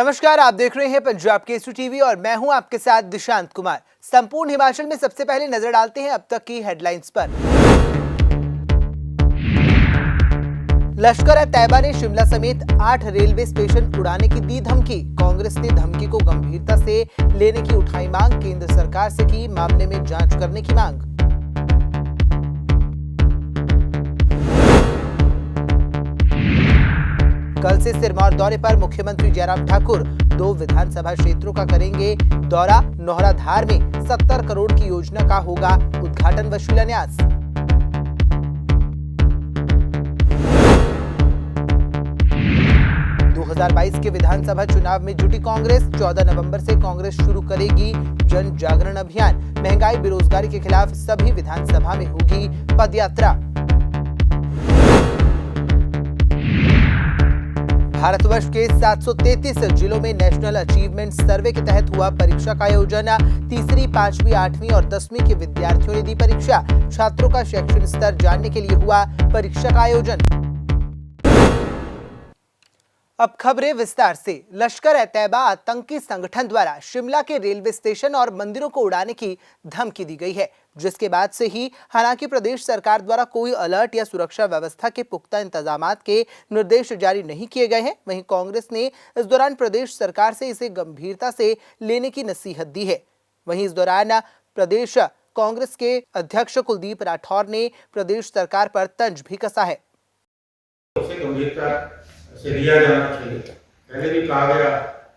नमस्कार, आप देख रहे हैं पंजाब केसरी टीवी और मैं हूं आपके साथ दिशांत कुमार। संपूर्ण हिमाचल में सबसे पहले नजर डालते हैं अब तक की हेडलाइंस पर। लश्कर-ए-तैयबा ने शिमला समेत 8 रेलवे स्टेशन उड़ाने की दी धमकी। कांग्रेस ने धमकी को गंभीरता से लेने की उठाई मांग। केंद्र सरकार से की मामले में जांच करने की मांग। कल से सिरमौर दौरे पर मुख्यमंत्री जयराम ठाकुर 2 विधानसभा क्षेत्रों का करेंगे दौरा। नौहराधार में 70 करोड़ की योजना का होगा उद्घाटन व शिलान्यास। के विधानसभा चुनाव में जुटी कांग्रेस। 14 नवंबर से कांग्रेस शुरू करेगी जन जागरण अभियान। महंगाई बेरोजगारी के खिलाफ सभी विधानसभा में होगी पदयात्रा। भारतवर्ष के 733 जिलों में नेशनल अचीवमेंट सर्वे के तहत हुआ परीक्षा का आयोजन। तीसरी, 5वीं, 8वीं और 10वीं के विद्यार्थियों ने दी परीक्षा। छात्रों का शैक्षणिक स्तर जानने के लिए हुआ परीक्षा का आयोजन। अब खबरें विस्तार से। लश्कर-ए-तैयबा आतंकी संगठन द्वारा शिमला के रेलवे स्टेशन और मंदिरों को उड़ाने की धमकी दी गई है, जिसके बाद से ही हालांकि प्रदेश सरकार द्वारा कोई अलर्ट या सुरक्षा व्यवस्था के पुख्ता इंतजामात के निर्देश जारी नहीं किए गए हैं। वहीं कांग्रेस ने इस दौरान प्रदेश सरकार से इसे गंभीरता से लेने की नसीहत दी है। वहीं इस दौरान प्रदेश कांग्रेस के अध्यक्ष कुलदीप राठौर ने प्रदेश सरकार पर तंज भी कसा है। से दिया जाना चाहिए। पहले भी कहा गया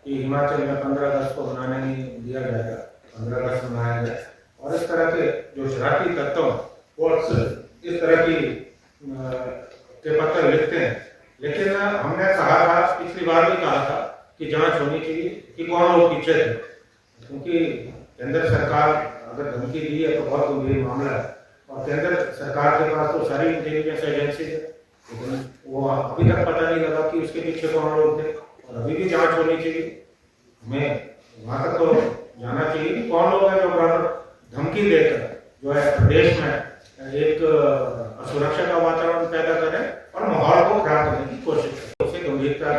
कि हिमाचल में 15 अगस्त को मनाने नहीं दिया जाएगा, 15 अगस्त मनाया जाए। और इस तरह के जो शरारती तत्व वो अक्सर इस तरह की के पत्र लिखते हैं। लेकिन हमने कहा था, पिछली बार भी कहा था कि जांच होनी चाहिए कि कौन लोग पीछे थे, क्योंकि केंद्र सरकार अगर धमकी दी है तो बहुत गंभीर मामला है। और केंद्र सरकार के पास तो सारी इंटेलिजेंस एजेंसी है, लेकिन वो अभी तक पता नहीं लगा कि उसके पीछे कौन लोग थे। और अभी भी जांच होनी चाहिए। हमें वहां तक तो जाना चाहिए कि कौन लोग हैं जो बराबर धमकी देकर जो है प्रदेश में एक असुरक्षा का वातावरण पैदा करें और माहौल को खराब करने की कोशिश करें। उसे गंभीरता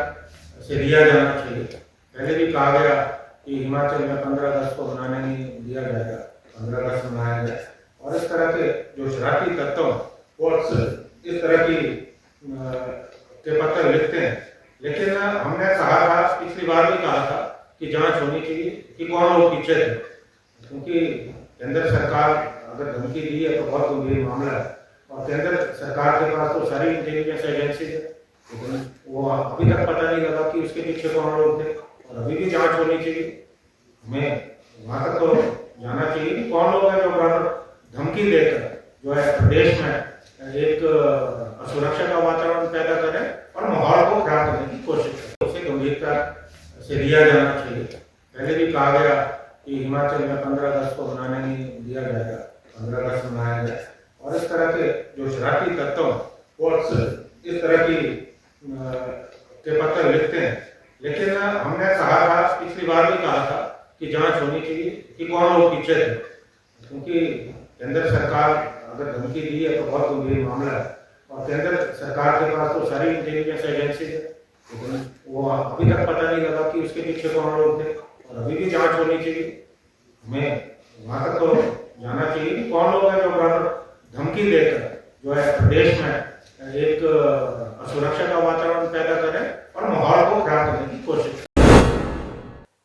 से दिया जाना चाहिए। पहले भी कहा गया कि हिमाचल में 15 अगस्त को मनाने नहीं दिया जाएगा, 15 अगस्त मनाया जाए। और इस तरह के जो शरारती तत्व वो अक्सर इस तरह की के पत्र लिखते हैं। लेकिन हमने कहा था, पिछली बार भी कहा था कि जांच होनी चाहिए कि कौन लोग पीछे थे, क्योंकि केंद्र सरकार अगर धमकी दी है तो बहुत गंभीर मामला है। और केंद्र सरकार के पास तो सारी इंटेलिजेंस एजेंसी है, लेकिन वो अभी तक पता नहीं लगा कि उसके पीछे कौन लोग थे। और अभी भी जांच होनी चाहिए। हमें वहां तक तो जाना चाहिए कि कौन लोग हैं जो बराबर धमकी देकर जो है प्रदेश में एक असुरक्षा का वातावरण पैदा करें और माहौल को खराब करने की कोशिश करें। उसे गंभीरता से दिया जाना चाहिए। पहले भी कहा गया कि हिमाचल में 15 अगस्त को मनाने नहीं दिया जाएगा, 15 अगस्त मनाया जाए। और इस तरह के जो शरारती तत्व वो अक्सर इस तरह की के पत्र लिखते हैं। लेकिन हमने कहा था, पिछली बार भी कहा था कि जांच होनी चाहिए कि कौन लोग पीछे थे, क्योंकि केंद्र सरकार अगर धमकी दी है तो बहुत गंभीर मामला है। और केंद्र सरकार के पास तो सारी इंटेलिजेंस एजेंसी है, लेकिन वो अभी तक पता नहीं लगा कि उसके पीछे कौन लोग थे। और अभी भी जांच होनी चाहिए। हमें वहां तक तो जाना चाहिए कि कौन लोग हैं जो बराबर धमकी देकर जो है प्रदेश में एक असुरक्षा का वातावरण पैदा करें और माहौल को खराब करने की कोशिश करें।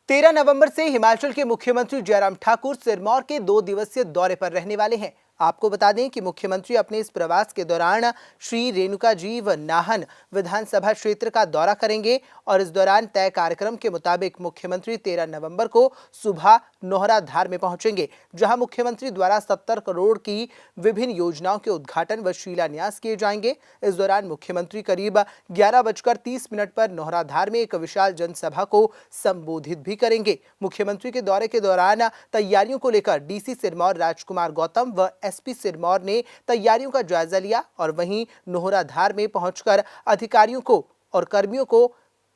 13 नवंबर से हिमाचल के मुख्यमंत्री जयराम ठाकुर सिरमौर के 2 दिवसीय दौरे पर रहने वाले हैं। आपको बता दें कि मुख्यमंत्री अपने इस प्रवास के दौरान श्री रेणुका जी व नाहन विधानसभा क्षेत्र का दौरा करेंगे और इस दौरान तय कार्यक्रम के मुताबिक मुख्यमंत्री 13 नवंबर को सुबह नौहराधार में पहुंचेंगे, जहां मुख्यमंत्री द्वारा 70 करोड़ की विभिन्न योजनाओं के उद्घाटन व शिलान्यास किए जाएंगे। इस दौरान मुख्यमंत्री करीब 11:30 पर नौहराधार में एक विशाल जनसभा को संबोधित भी करेंगे। मुख्यमंत्री के दौरे के दौरान तैयारियों को लेकर डीसी सिरमौर राजकुमार गौतम व एसपी सिरमौर ने तैयारियों का जायजा लिया और वहीं नौहराधार में पहुंचकर अधिकारियों को और कर्मियों को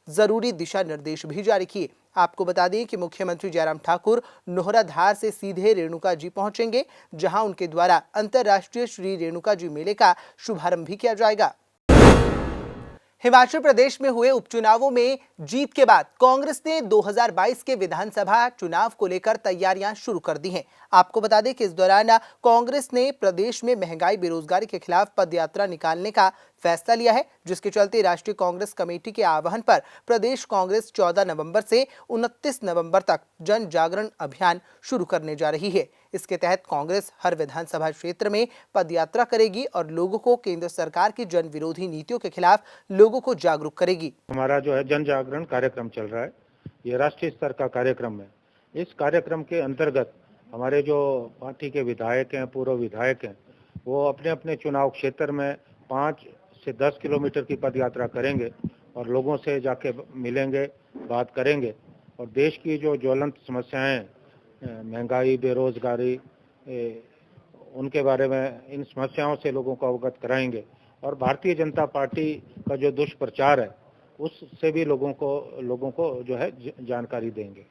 जरूरी दिशा निर्देश भी जारी किए। आपको बता दें कि मुख्यमंत्री जयराम ठाकुर नौहराधार से सीधे रेणुका जी पहुंचेंगे, जहां उनके द्वारा अंतर्राष्ट्रीय श्री रेणुका जी मेले का शुभारंभ भी किया जाएगा। हिमाचल प्रदेश में हुए उपचुनावों में जीत के बाद कांग्रेस ने 2022 के विधानसभा चुनाव को लेकर तैयारियां शुरू कर दी हैं। आपको बता दें कि इस दौरान कांग्रेस ने प्रदेश में महंगाई बेरोजगारी के खिलाफ पदयात्रा निकालने का फैसला लिया है, जिसके चलते राष्ट्रीय कांग्रेस कमेटी के आह्वान पर प्रदेश कांग्रेस 14 नवंबर से 29 नवंबर तक जन जागरण अभियान शुरू करने जा रही है। इसके तहत कांग्रेस हर विधानसभा क्षेत्र में पदयात्रा करेगी और लोगों को केंद्र सरकार की जन विरोधी नीतियों के खिलाफ लोगों को जागरूक करेगी। हमारा जो है जन जागरण कार्यक्रम चल रहा है, ये राष्ट्रीय स्तर का कार्यक्रम है। इस कार्यक्रम के अंतर्गत हमारे जो पार्टी के विधायक हैं, पूर्व विधायक हैं, वो अपने अपने चुनाव क्षेत्र में 5 से 10 किलोमीटर की पद यात्रा करेंगे और लोगों से जाके मिलेंगे, बात करेंगे और देश की जो ज्वलंत समस्याएं, महंगाई, बेरोजगारी, उनके बारे में, इन समस्याओं से लोगों को अवगत कराएंगे और भारतीय जनता पार्टी का जो दुष्प्रचार है उससे भी लोगों को जो है जानकारी देंगे।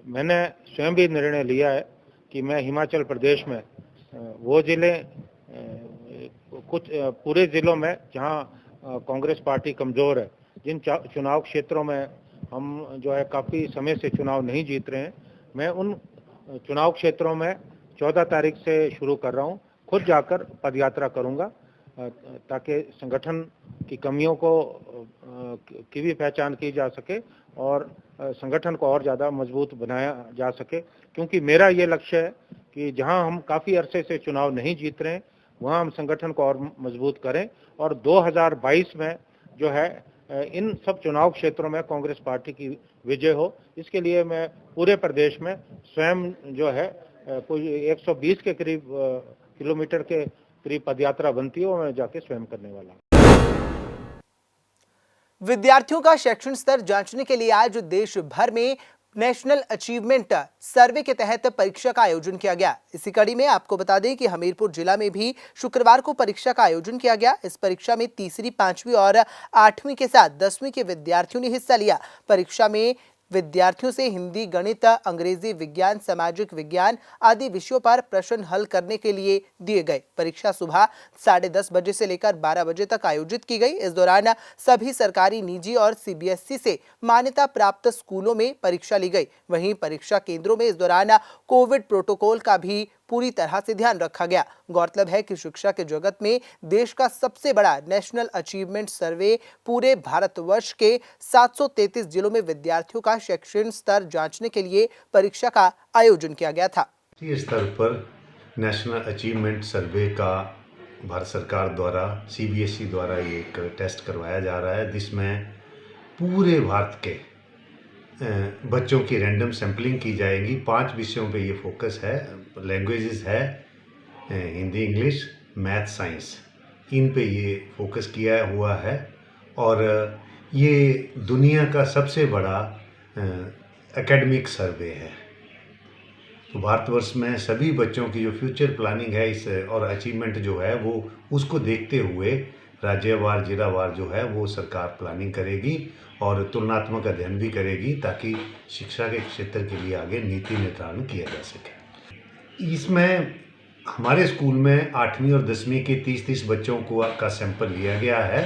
मैंने स्वयं भी निर्णय लिया है कि मैं हिमाचल प्रदेश में वो जिले, कुछ पूरे जिलों में जहां कांग्रेस पार्टी कमजोर है, जिन चुनाव क्षेत्रों में हम जो है काफ़ी समय से चुनाव नहीं जीत रहे हैं, मैं उन चुनाव क्षेत्रों में 14 तारीख से शुरू कर रहा हूं, खुद जाकर पदयात्रा करूंगा ताकि संगठन की कमियों की भी पहचान की जा सके और संगठन को और ज़्यादा मजबूत बनाया जा सके। क्योंकि मेरा ये लक्ष्य है कि जहां हम काफ़ी अरसे से चुनाव नहीं जीत रहे हैं वहां हम संगठन को और मजबूत करें और 2022 में जो है इन सब चुनाव क्षेत्रों में कांग्रेस पार्टी की विजय हो। इसके लिए मैं पूरे प्रदेश में स्वयं जो है कोई 120 के करीब किलोमीटर के करीब पदयात्रा बनती है, वो मैं जाके स्वयं करने वाला हूँ। विद्यार्थियों का शैक्षणिक स्तर जांचने के लिए आज देश भर में नेशनल अचीवमेंट सर्वे के तहत परीक्षा का आयोजन किया गया। इसी कड़ी में आपको बता दें कि हमीरपुर जिला में भी शुक्रवार को परीक्षा का आयोजन किया गया। इस परीक्षा में तीसरी, 5वीं और 8वीं के साथ 10वीं के विद्यार्थियों ने हिस्सा लिया। परीक्षा में विद्यार्थियों से हिंदी, गणित, अंग्रेजी, विज्ञान, सामाजिक विज्ञान आदि विषयों पर प्रश्न हल करने के लिए दिए गए। परीक्षा सुबह 10:30 बजे से लेकर 12 बजे तक आयोजित की गई। इस दौरान सभी सरकारी, निजी और सीबीएसई से मान्यता प्राप्त स्कूलों में परीक्षा ली गई। वहीं परीक्षा केंद्रों में इस दौरान कोविड प्रोटोकॉल का भी पूरी तरह से ध्यान रखा गया। गौरतलब है कि शिक्षा के जगत में देश का सबसे बड़ा नेशनल अचीवमेंट सर्वे पूरे भारतवर्ष के 733 जिलों में विद्यार्थियों का शैक्षणिक स्तर जांचने के लिए परीक्षा का आयोजन किया गया था। राष्ट्रीय स्तर पर नेशनल अचीवमेंट सर्वे का भारत सरकार द्वारा, सीबीएसई द्वारा ये एक टेस्ट करवाया जा रहा है, जिसमें पूरे भारत के बच्चों की रैंडम सैम्पलिंग की जाएगी। 5 विषयों पे ये फोकस है। लैंग्वेजेस है हिंदी, इंग्लिश, मैथ, साइंस, इन पे ये फोकस किया हुआ है और ये दुनिया का सबसे बड़ा एकेडमिक सर्वे है। तो भारतवर्ष में सभी बच्चों की जो फ्यूचर प्लानिंग है इस और अचीवमेंट जो है वो उसको देखते हुए राज्यवार, जिलावार जो है वो सरकार प्लानिंग करेगी और तुलनात्मक अध्ययन भी करेगी ताकि शिक्षा के क्षेत्र के लिए आगे नीति निर्धारण किया जा सके। इसमें हमारे स्कूल में 8वीं और 10वीं के 30 बच्चों का सैंपल लिया गया है,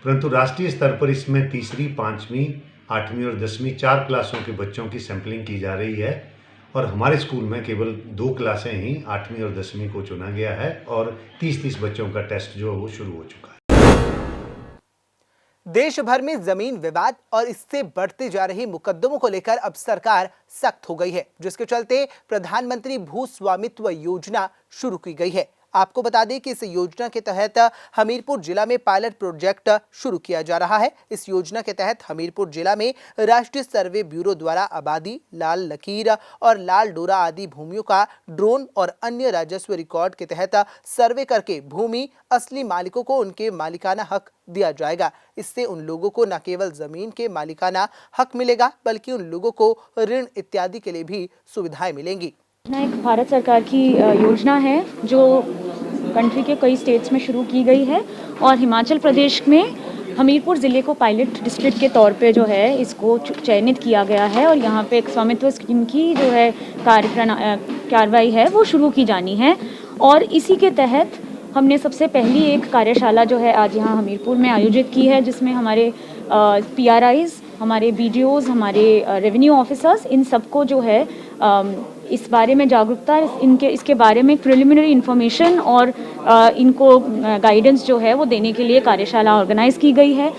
परंतु राष्ट्रीय स्तर पर इसमें तीसरी, 5वीं, 8वीं और 10वीं 4 क्लासों के बच्चों की सैंपलिंग की जा रही है और हमारे स्कूल में केवल 2 क्लासें ही 8वीं और 10वीं को चुना गया है और 30 बच्चों का टेस्ट जो है वो शुरू हो चुका है। देश भर में जमीन विवाद और इससे बढ़ते जा रहे मुकदमों को लेकर अब सरकार सख्त हो गई है, जिसके चलते प्रधानमंत्री भू स्वामित्व योजना शुरू की गई है। आपको बता दें कि इस योजना के तहत हमीरपुर जिला में पायलट प्रोजेक्ट शुरू किया जा रहा है। इस योजना के तहत हमीरपुर जिला में राष्ट्रीय सर्वे ब्यूरो द्वारा आबादी, लाल लकीर और लाल डोरा आदि भूमियों का ड्रोन और अन्य राजस्व रिकॉर्ड के तहत सर्वे करके भूमि असली मालिकों को उनके मालिकाना हक दिया जाएगा। इससे उन लोगों को न केवल जमीन के मालिकाना हक मिलेगा बल्कि उन लोगों को ऋण इत्यादि के लिए भी सुविधाएं मिलेंगी। एक भारत सरकार की योजना है जो कंट्री के कई स्टेट्स में शुरू की गई है और हिमाचल प्रदेश में हमीरपुर ज़िले को पायलट डिस्ट्रिक्ट के तौर पे जो है इसको चयनित किया गया है और यहाँ पे एक स्वामित्व स्कीम की जो है कार्रवाई है वो शुरू की जानी है और इसी के तहत हमने सबसे पहली एक कार्यशाला जो है आज यहाँ हमीरपुर में आयोजित की है, जिसमें हमारे PRIs, हमारे BDOs, हमारे रेवेन्यू ऑफिसर्स, इन सबको जो है इस बारे में जागरूकता, इसके बारे में प्रिलिमिनरी इन्फॉर्मेशन और इनको गाइडेंस जो है वो देने के लिए कार्यशाला ऑर्गेनाइज की गई है।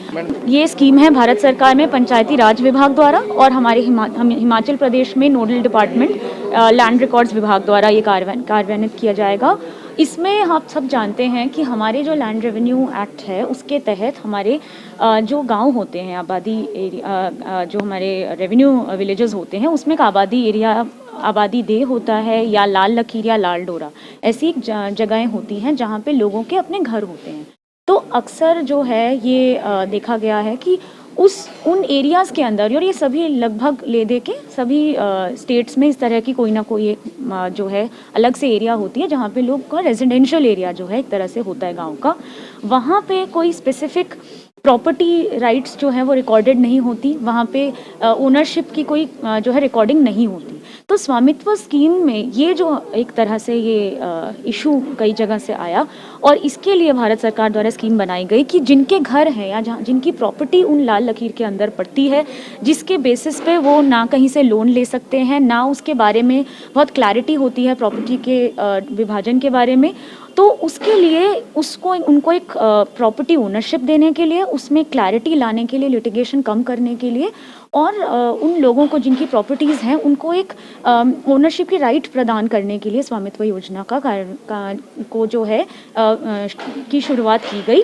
ये स्कीम है भारत सरकार में पंचायती राज विभाग द्वारा और हमारे हिमाचल प्रदेश में नोडल डिपार्टमेंट लैंड रिकॉर्ड्स विभाग द्वारा ये कार्यान्वित किया जाएगा। इसमें आप सब जानते हैं कि हमारे जो लैंड रेवेन्यू एक्ट है उसके तहत हमारे जो गांव होते हैं, आबादी एरिया, जो हमारे रेवेन्यू विलेजेस होते हैं, उसमें एक आबादी एरिया, आबादी देह होता है या लाल लकीर या लाल डोरा, ऐसी जगहें होती हैं जहाँ पे लोगों के अपने घर होते हैं। तो अक्सर जो है ये देखा गया है कि उन एरियाज़ के अंदर, और ये सभी लगभग ले दे के सभी स्टेट्स में इस तरह की कोई ना कोई एक जो है अलग से एरिया होती है जहाँ पे लोग का रेजिडेंशियल एरिया जो है एक तरह से होता है गांव का, वहाँ पे कोई स्पेसिफिक प्रॉपर्टी राइट्स जो है वो रिकॉर्डेड नहीं होती, वहाँ पे ओनरशिप की कोई जो है रिकॉर्डिंग नहीं होती। तो स्वामित्व स्कीम में ये जो एक तरह से ये इशू कई जगह से आया और इसके लिए भारत सरकार द्वारा स्कीम बनाई गई कि जिनके घर हैं या जहाँ जिनकी प्रॉपर्टी उन लाल लकीर के अंदर पड़ती है, जिसके बेसिस पे वो ना कहीं से लोन ले सकते हैं, ना उसके बारे में बहुत क्लैरिटी होती है प्रॉपर्टी के विभाजन के बारे में, तो उसके लिए उनको एक प्रॉपर्टी ओनरशिप देने के लिए, उसमें क्लैरिटी लाने के लिए, लिटिगेशन कम करने के लिए और उन लोगों को जिनकी प्रॉपर्टीज़ हैं उनको एक ओनरशिप की राइट प्रदान करने के लिए स्वामित्व योजना को जो है की शुरुआत की गई।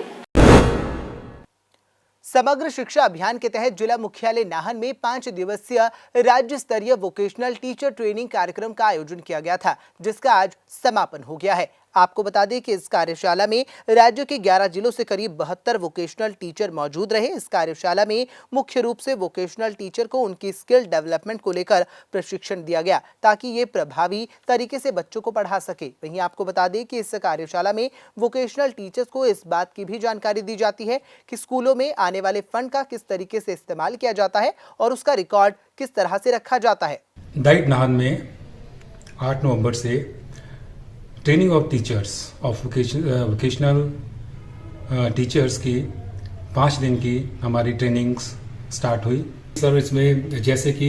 समग्र शिक्षा अभियान के तहत जिला मुख्यालय नाहन में 5 दिवसीय राज्य स्तरीय वोकेशनल टीचर ट्रेनिंग कार्यक्रम का आयोजन किया गया था, जिसका आज समापन हो गया है। आपको बता दें कि इस कार्यशाला में राज्य के 11 जिलों से करीब 72 वोकेशनल टीचर मौजूद रहे। इस कार्यशाला में मुख्य रूप से वोकेशनल टीचर को उनकी स्किल डेवलपमेंट को लेकर प्रशिक्षण दिया गया ताकि ये प्रभावी तरीके से बच्चों को पढ़ा सके। वहीं आपको बता दें कि इस कार्यशाला में वोकेशनल टीचर्स को इस बात की भी जानकारी दी जाती है कि स्कूलों में आने वाले फंड का किस तरीके से इस्तेमाल किया जाता है और उसका रिकॉर्ड किस तरह से रखा जाता है। डाइट नाहन में 8 नवंबर से training of teachers of vocational teachers की 5 दिन की हमारी ट्रेनिंग्स स्टार्ट हुई। सर इसमें जैसे कि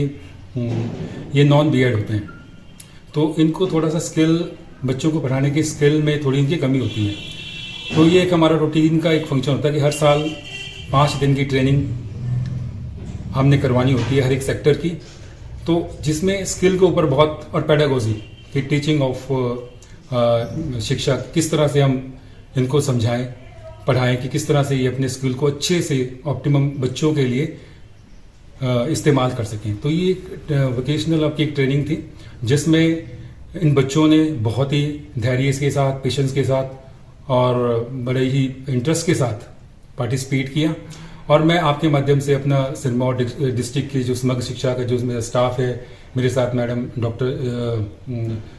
ये नॉन बीएड होते हैं तो इनको थोड़ा सा स्किल, बच्चों को पढ़ाने की स्किल में थोड़ी इनकी कमी होती है, तो ये एक हमारा रूटीन का एक फंक्शन होता है कि हर साल 5 दिन की ट्रेनिंग हमने करवानी होती है हर एक सेक्टर की, तो जिसमें स्किल के ऊपर बहुत, और पेडागोजी कि टीचिंग ऑफ शिक्षा किस तरह से हम इनको समझाएं, पढ़ाएं कि किस तरह से ये अपने स्किल को अच्छे से ऑप्टिमम बच्चों के लिए इस्तेमाल कर सकें। तो ये एक वोकेशनल आपकी एक ट्रेनिंग थी जिसमें इन बच्चों ने बहुत ही धैर्य के साथ, पेशेंस के साथ और बड़े ही इंटरेस्ट के साथ पार्टिसिपेट किया। और मैं आपके माध्यम से अपना सिरमौर डिस्ट्रिक्ट की जो समग्र शिक्षा का जो मेरा स्टाफ है, मेरे साथ मैडम डॉक्टर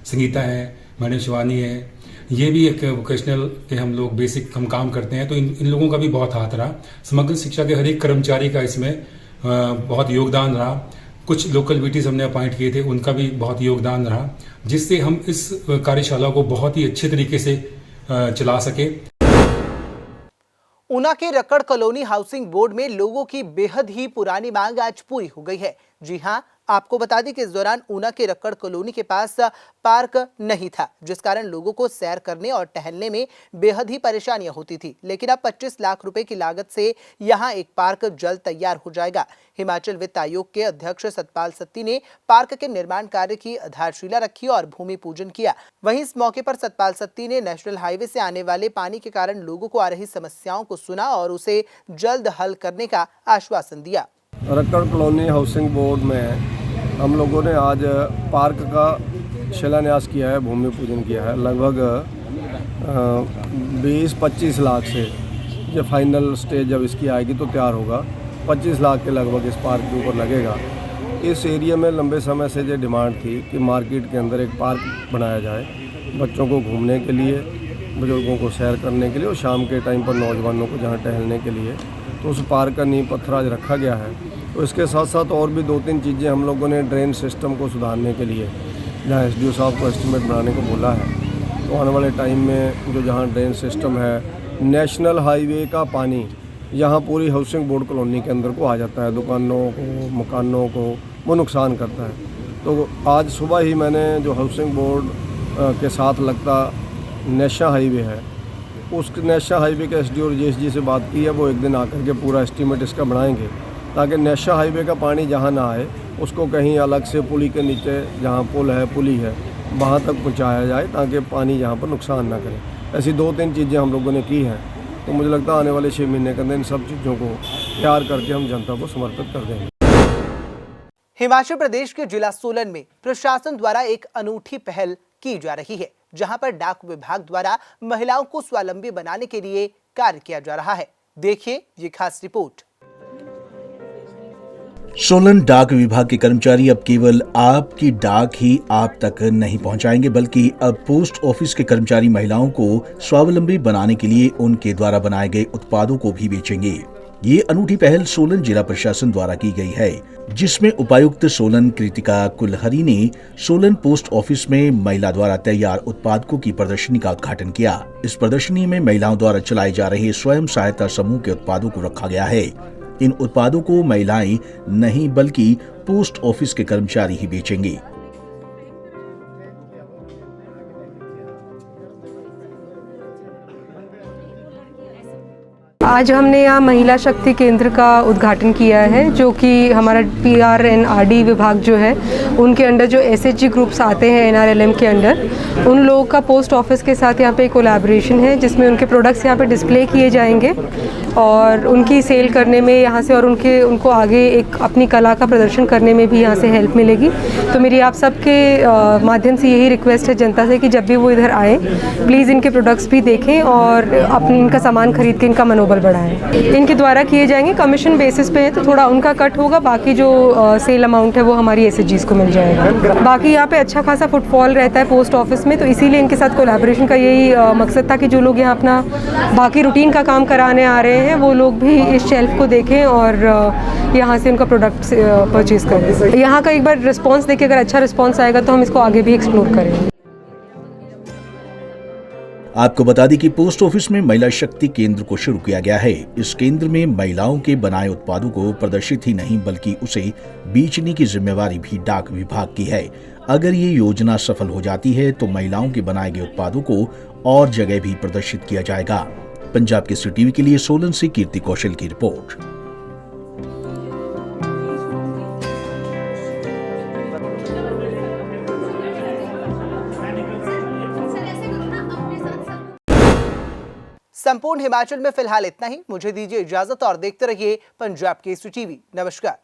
संगीता हैं, मैडम शिवानी है, ये भी एक वोकेशनल के हम लोग बेसिक हम काम करते हैं, तो इन लोगों का भी बहुत हाथ रहा। समग्र शिक्षा के हर एक कर्मचारी का इसमें बहुत योगदान रहा। कुछ लोकल वीटीज हमने अपॉइंट किए थे, उनका भी बहुत योगदान रहा, जिससे हम इस कार्यशाला को बहुत ही अच्छे तरीके से चला सके। ऊना के रक्कड़ कॉलोनी हाउसिंग बोर्ड में लोगों की बेहद ही पुरानी मांग आज पूरी हो गई है। जी हां, आपको बता दें कि इस दौरान ऊना के रक्कड़ कॉलोनी के पास पार्क नहीं था, जिस कारण लोगों को सैर करने और टहलने में बेहद ही परेशानियां होती थी। लेकिन अब 25 लाख रुपए की लागत से यहां एक पार्क जल्द तैयार हो जाएगा। हिमाचल वित्त आयोग के अध्यक्ष सतपाल सत्ती ने पार्क के निर्माण कार्य की आधारशिला रखी और भूमि पूजन किया। वहीं इस मौके पर सतपाल सत्ती ने नेशनल हाईवे से आने वाले पानी के कारण लोगों को आ रही समस्याओं को सुना और उसे जल्द हल करने का आश्वासन दिया। रक्कड़ कॉलोनी हाउसिंग बोर्ड में हम लोगों ने आज पार्क का शिलान्यास किया है, भूमि पूजन किया है। लगभग 20-25 लाख से ये फाइनल स्टेज जब इसकी आएगी तो तैयार होगा। 25 लाख के लगभग इस पार्क के ऊपर लगेगा। इस एरिया में लंबे समय से ये डिमांड थी कि मार्केट के अंदर एक पार्क बनाया जाए, बच्चों को घूमने के लिए, बुजुर्गों को सैर करने के लिए और शाम के टाइम पर नौजवानों को जहाँ टहलने के लिए। तो उस पार्क का नींव पत्थर आज रखा गया है। तो इसके साथ साथ और भी 2-3 चीज़ें हम लोगों ने ड्रेन सिस्टम को सुधारने के लिए जहाँ SDO साहब को एस्टीमेट बनाने को बोला है, तो आने वाले टाइम में जो जहाँ ड्रेन सिस्टम है, नेशनल हाईवे का पानी यहाँ पूरी हाउसिंग बोर्ड कॉलोनी के अंदर को आ जाता है, दुकानों को, मकानों को वो नुकसान करता है। तो आज सुबह ही मैंने जो हाउसिंग बोर्ड के साथ लगता नेशनल हाईवे है, उस नेशनल हाईवे के एसडीओ राजेश जी से बात की है। वो एक दिन आकर के पूरा एस्टीमेट इसका बनाएंगे ताकि नेशनल हाईवे का पानी जहाँ ना आए उसको कहीं अलग से पुली के नीचे जहाँ पुल है, पुली है, वहाँ तक पहुँचाया जाए ताकि पानी यहाँ पर नुकसान ना करे। ऐसी 2-3 चीज़ें हम लोगों ने की हैं। तो मुझे लगता है आने वाले 6 महीने के अंदर इन सब चीज़ों को तैयार करके हम जनता को समर्पित कर देंगे। हिमाचल प्रदेश के जिला सोलन में प्रशासन द्वारा एक अनूठी पहल की जा रही है, जहां पर डाक विभाग द्वारा महिलाओं को स्वावलंबी बनाने के लिए कार्य किया जा रहा है। देखिए ये खास रिपोर्ट। सोलन डाक विभाग के कर्मचारी अब केवल आपकी डाक ही आप तक नहीं पहुंचाएंगे, बल्कि अब पोस्ट ऑफिस के कर्मचारी महिलाओं को स्वावलंबी बनाने के लिए उनके द्वारा बनाए गए उत्पादों को भी बेचेंगे। ये अनूठी पहल सोलन जिला प्रशासन द्वारा की गई है, जिसमें उपायुक्त सोलन कृतिका कुलहरी ने सोलन पोस्ट ऑफिस में महिला द्वारा तैयार उत्पादों की प्रदर्शनी का उद्घाटन किया। इस प्रदर्शनी में महिलाओं द्वारा चलाए जा रहे स्वयं सहायता समूह के उत्पादों को रखा गया है। इन उत्पादों को महिलाएं नहीं बल्कि पोस्ट ऑफिस के कर्मचारी ही बेचेंगे। आज हमने यहाँ महिला शक्ति केंद्र का उद्घाटन किया है, जो कि हमारा PRNRD विभाग जो है उनके अंडर जो SHG ग्रुप्स आते हैं NRLM के अंडर, उन लोगों का पोस्ट ऑफिस के साथ यहाँ पे कोलैबोरेशन है, जिसमें उनके प्रोडक्ट्स यहाँ पे डिस्प्ले किए जाएंगे और उनकी सेल करने में यहाँ से और उनको आगे एक अपनी कला का प्रदर्शन करने में भी यहाँ से हेल्प मिलेगी। तो मेरी आप सबके माध्यम से यही रिक्वेस्ट है जनता से कि जब भी वो इधर आए प्लीज़ इनके प्रोडक्ट्स भी देखें और अपने इनका सामान खरीद के इनका मनोबल बढ़ाएं। इनके द्वारा किए जाएंगे, कमीशन बेसिस पे है तो थोड़ा उनका कट होगा, बाकी जो सेल अमाउंट है वो हमारी SHGs को मिल जाएगा। बाकी यहाँ पे अच्छा खासा फुटफॉल रहता है पोस्ट ऑफिस में, तो इसीलिए इनके साथ कोलैबोरेशन का यही मकसद था कि जो लोग यहाँ अपना बाकी रूटीन का काम कराने आ रहे हैं वो लोग भी इस शेल्फ को देखें और यहाँ से उनका प्रोडक्ट परचेज करें। यहाँ का एक बार रिस्पॉन्स देखिए, अगर अच्छा रिस्पॉन्स आएगा तो हम इसको आगे भी एक्सप्लोर करेंगे। आपको बता दें कि पोस्ट ऑफिस में महिला शक्ति केंद्र को शुरू किया गया है। इस केंद्र में महिलाओं के बनाए उत्पादों को प्रदर्शित ही नहीं बल्कि उसे बेचने की जिम्मेवारी भी डाक विभाग की है। अगर ये योजना सफल हो जाती है तो महिलाओं के बनाए गए उत्पादों को और जगह भी प्रदर्शित किया जाएगा। पंजाब केसरी टीवी के लिए सोलन से कीर्ति कौशल की रिपोर्ट। संपूर्ण हिमाचल में फिलहाल इतना ही। मुझे दीजिए इजाजत और देखते रहिए पंजाब केसरी टीवी। नमस्कार।